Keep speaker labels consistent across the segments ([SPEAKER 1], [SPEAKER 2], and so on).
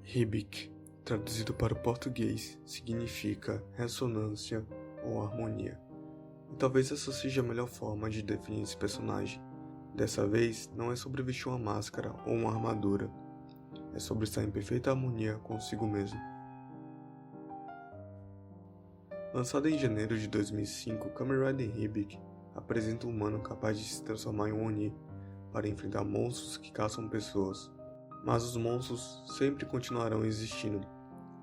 [SPEAKER 1] Hibik, traduzido para o português, significa ressonância ou harmonia. E talvez essa seja a melhor forma de definir esse personagem. Dessa vez, não é sobre vestir uma máscara ou uma armadura, é sobre estar em perfeita harmonia consigo mesmo. Lançado em janeiro de 2005, Kamen Rider Hibik apresenta um humano capaz de se transformar em um Oni para enfrentar monstros que caçam pessoas. Mas os monstros sempre continuarão existindo,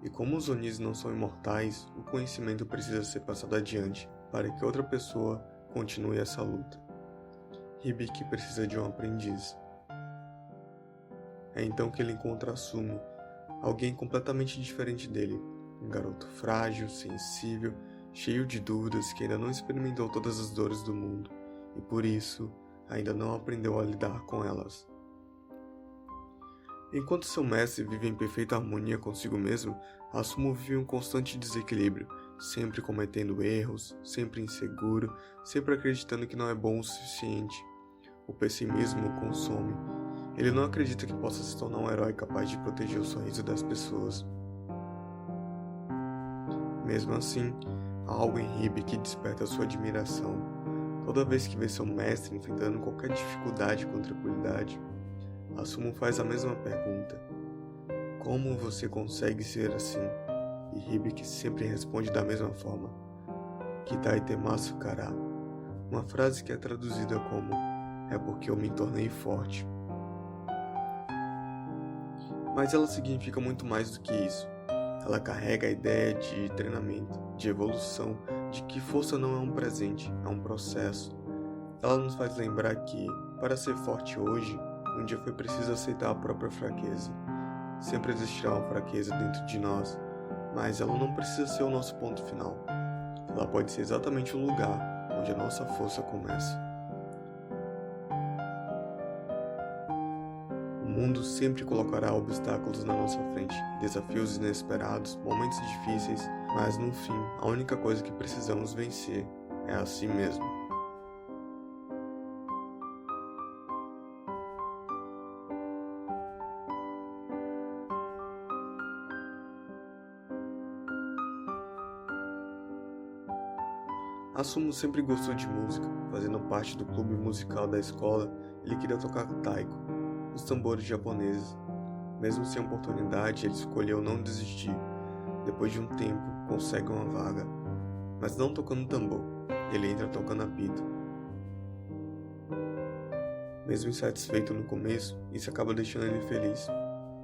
[SPEAKER 1] e como os Onis não são imortais, o conhecimento precisa ser passado adiante para que outra pessoa continue essa luta. Hibik precisa de um aprendiz. É então que ele encontra Asumi, alguém completamente diferente dele, um garoto frágil, sensível, cheio de dúvidas que ainda não experimentou todas as dores do mundo, e por isso ainda não aprendeu a lidar com elas. Enquanto seu mestre vive em perfeita harmonia consigo mesmo, Asuma vive um constante desequilíbrio, sempre cometendo erros, sempre inseguro, sempre acreditando que não é bom o suficiente. O pessimismo o consome. Ele não acredita que possa se tornar um herói capaz de proteger o sorriso das pessoas. Mesmo assim, há algo em Hibik que desperta sua admiração. Toda vez que vê seu mestre enfrentando qualquer dificuldade com tranquilidade, Asuma faz a mesma pergunta: como você consegue ser assim? E Hibik sempre responde da mesma forma: Kitai temasu kara, uma frase que é traduzida como: é porque eu me tornei forte. Mas ela significa muito mais do que isso. Ela carrega a ideia de treinamento, de evolução, de que força não é um presente, é um processo. Ela nos faz lembrar que, para ser forte hoje, um dia foi preciso aceitar a própria fraqueza. Sempre existirá uma fraqueza dentro de nós, mas ela não precisa ser o nosso ponto final. Ela pode ser exatamente o lugar onde a nossa força começa. O mundo sempre colocará obstáculos na nossa frente, desafios inesperados, momentos difíceis, mas no fim, a única coisa que precisamos vencer é a si mesmo. Asuma sempre gostou de música. Fazendo parte do clube musical da escola, ele queria tocar taiko, os tambores japoneses. Mesmo sem oportunidade, ele escolheu não desistir. Depois de um tempo, consegue uma vaga, mas não tocando tambor, ele entra tocando apito. Mesmo insatisfeito no começo, isso acaba deixando ele feliz,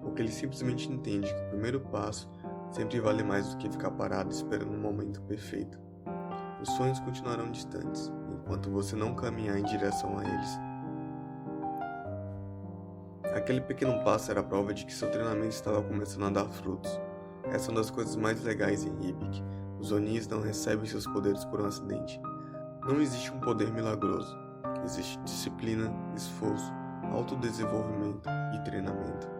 [SPEAKER 1] porque ele simplesmente entende que o primeiro passo sempre vale mais do que ficar parado esperando um momento perfeito. Os sonhos continuarão distantes, enquanto você não caminhar em direção a eles. Aquele pequeno passo era a prova de que seu treinamento estava começando a dar frutos. Essa é uma das coisas mais legais em Hibik. Os Onis não recebem seus poderes por um acidente. Não existe um poder milagroso. Existe disciplina, esforço, autodesenvolvimento e treinamento.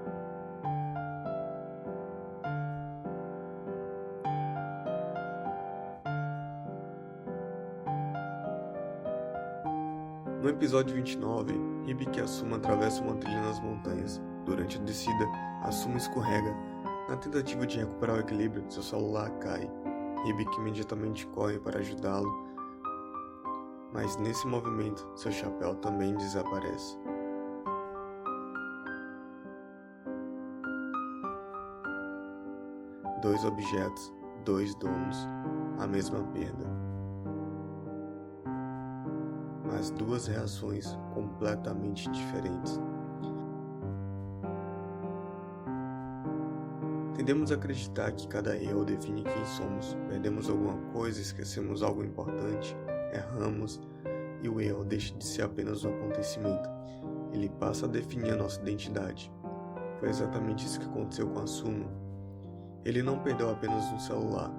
[SPEAKER 1] No episódio 29, Hibik e Asuma atravessam uma trilha nas montanhas. Durante a descida, Asuma escorrega. Na tentativa de recuperar o equilíbrio, seu celular cai. Hibik imediatamente corre para ajudá-lo, mas nesse movimento, seu chapéu também desaparece. Dois objetos, dois donos, a mesma perda. Mas duas reações completamente diferentes. Tendemos a acreditar que cada erro define quem somos. Perdemos alguma coisa, esquecemos algo importante, erramos, e o erro deixa de ser apenas um acontecimento. Ele passa a definir a nossa identidade. Foi exatamente isso que aconteceu com Asuma. Ele não perdeu apenas um celular.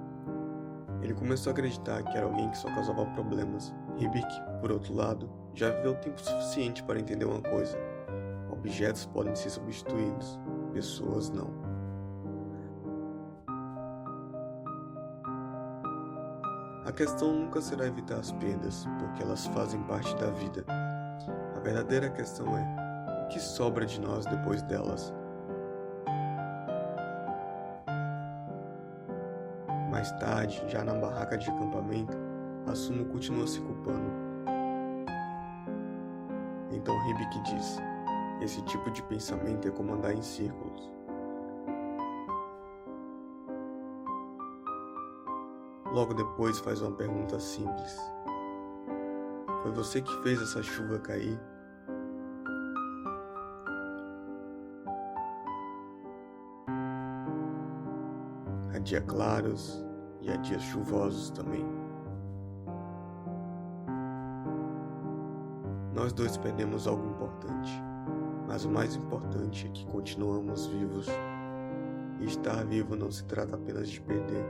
[SPEAKER 1] Ele começou a acreditar que era alguém que só causava problemas. Hibik, por outro lado, já viveu tempo suficiente para entender uma coisa: objetos podem ser substituídos, pessoas não. A questão nunca será evitar as perdas, porque elas fazem parte da vida. A verdadeira questão é: o que sobra de nós depois delas? Mais tarde, já na barraca de acampamento, Assumo continua se culpando. Então Hibiki diz: esse tipo de pensamento é como andar em círculos. Logo depois faz uma pergunta simples: foi você que fez essa chuva cair? Há dias claros e há dias chuvosos também. Nós dois perdemos algo importante, mas o mais importante é que continuamos vivos. E estar vivo não se trata apenas de perder.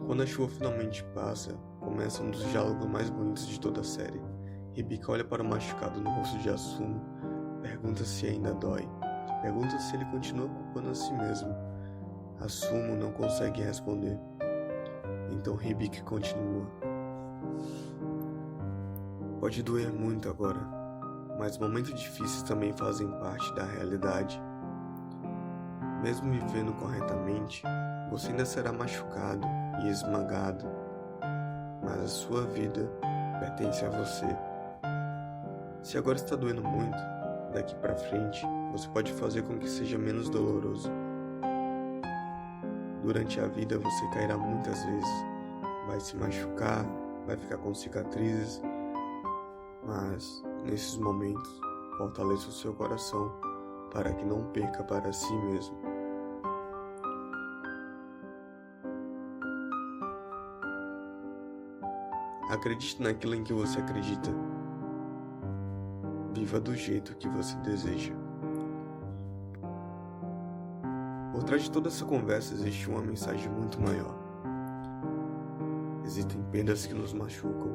[SPEAKER 1] Quando a chuva finalmente passa, começa um dos diálogos mais bonitos de toda a série. Hibiki olha para o machucado no rosto de Assumo, pergunta se ainda dói, pergunta se ele continua culpando a si mesmo. Assumo não consegue responder. Então Hibiki continua: pode doer muito agora, mas momentos difíceis também fazem parte da realidade. Mesmo vivendo corretamente, você ainda será machucado e esmagado, mas a sua vida pertence a você. Se agora está doendo muito, daqui para frente você pode fazer com que seja menos doloroso. Durante a vida você cairá muitas vezes, vai se machucar, vai ficar com cicatrizes, mas nesses momentos fortaleça o seu coração para que não perca para si mesmo. Acredite naquilo em que você acredita. Viva do jeito que você deseja. Por trás de toda essa conversa existe uma mensagem muito maior. Existem perdas que nos machucam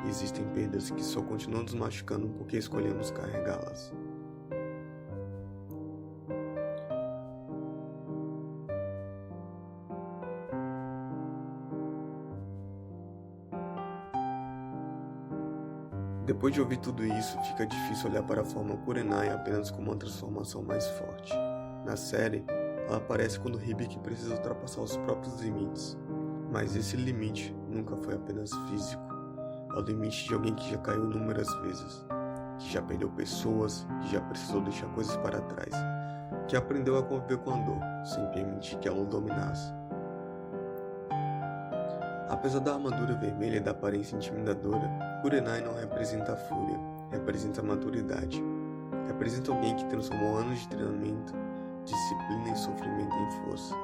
[SPEAKER 1] e existem perdas que só continuam nos machucando porque escolhemos carregá-las. Depois de ouvir tudo isso, fica difícil olhar para a forma Kurenai apenas como uma transformação mais forte. Na série, ela aparece quando Hibiki precisa ultrapassar os próprios limites, mas esse limite nunca foi apenas físico. É o limite de alguém que já caiu inúmeras vezes, que já perdeu pessoas, que já precisou deixar coisas para trás, que aprendeu a conviver com a dor, sem permitir que ela o dominasse. Apesar da armadura vermelha e da aparência intimidadora, Kurenai não representa a fúria, representa a maturidade. Representa alguém que transformou anos de treinamento, disciplina e sofrimento em força.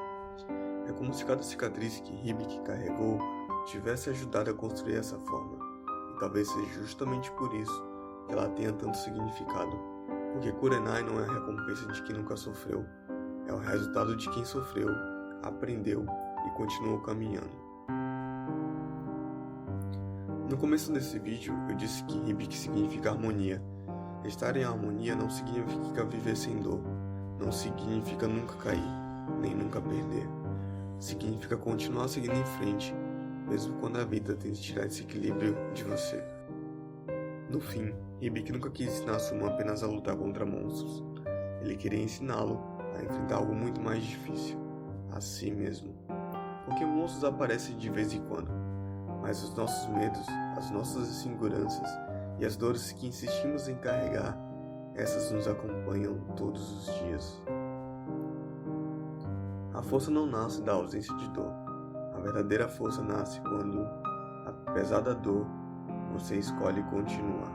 [SPEAKER 1] É como se cada cicatriz que Hibiki carregou tivesse ajudado a construir essa forma. E talvez seja justamente por isso que ela tenha tanto significado. Porque Kurenai não é a recompensa de quem nunca sofreu. É o resultado de quem sofreu, aprendeu e continuou caminhando. No começo desse vídeo, eu disse que Hibiki significa harmonia. Estar em harmonia não significa viver sem dor. Não significa nunca cair, nem nunca perder. Significa continuar seguindo em frente, mesmo quando a vida tenta tirar esse equilíbrio de você. No fim, Hibiki nunca quis ensinar Assumo apenas a lutar contra monstros. Ele queria ensiná-lo a enfrentar algo muito mais difícil, a si mesmo. Porque monstros aparecem de vez em quando, mas os nossos medos, as nossas inseguranças e as dores que insistimos em carregar, essas nos acompanham todos os dias. A força não nasce da ausência de dor. A verdadeira força nasce quando, apesar da dor, você escolhe continuar.